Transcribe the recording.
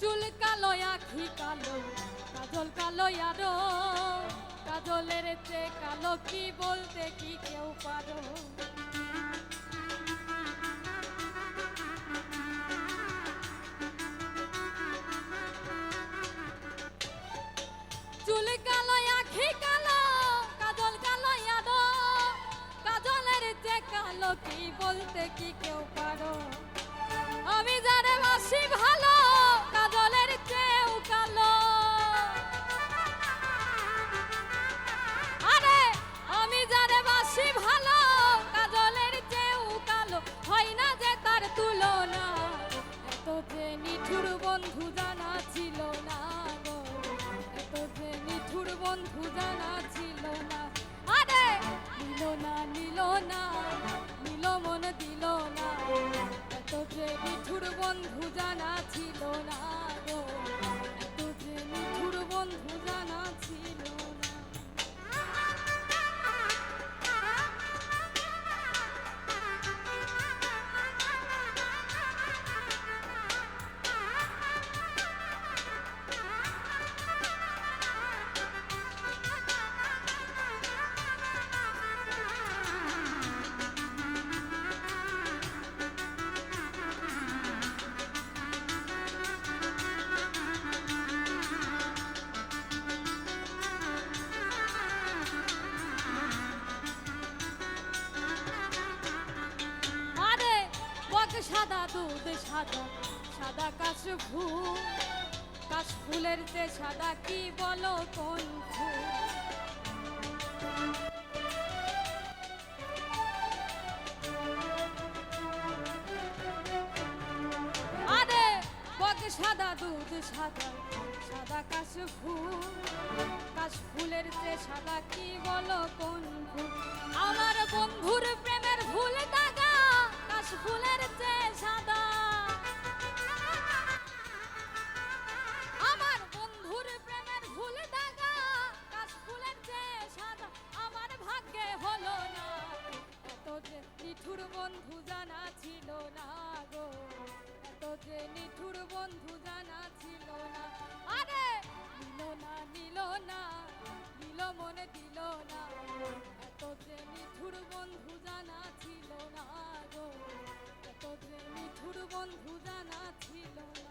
চুল কালো আখি কালো কাজল কালো আরো কাজলের চেয়ে কালো কি বলতে কি কেউ পারো চুল কালো আখি কালো কাজল কালো আরো কাজলের চেয়ে কালো কি বলতে কি কেউ পারো আমি যারে বাসি ভালো কাজলের চেয়েও কালো আরে আমি যারে বাসি ভালো কাজলের চেয়েও কালো হয় না যে তার তুলনা এত যে নিঠুর বন্ধু জানা ছিল না গো এত যে নিঠুর বন্ধু জানা ছিল না আরে নিল না নিল না নিল মন দিল না এত যে নিঠুর বন্ধু জানা ছিল না গো এত যে নিঠুর বন্ধু জানা ছিল না সাদা দুধ সাদা সাদা কাশ ফুলের যে সাদা কি বলো কোন ফুল আরে বক সাদা দুধ সাদা সাদা কাশ ফুলের যে সাদা কি বলো কোন ফুল আমার বন্ধুর প্রেমের ফুল দাগা কাশ ফুলের চেয়ে সাদা আমার বন্ধুর প্রেমের ফুল দাগা কাশ ফুলের চেয়ে সাদা আমার ভাগ্যে হলো না এত যে নিঠুর বন্ধু জানা ছিল না গো এত যে নিঠুর বন্ধু জানা ছিল না আরে নিল না নিল না নিল মনে দিল না এত যে নিঠুর বন্ধু জানা ছিল না গো এত যে নিঠুর বন্ধু জানা ছিল না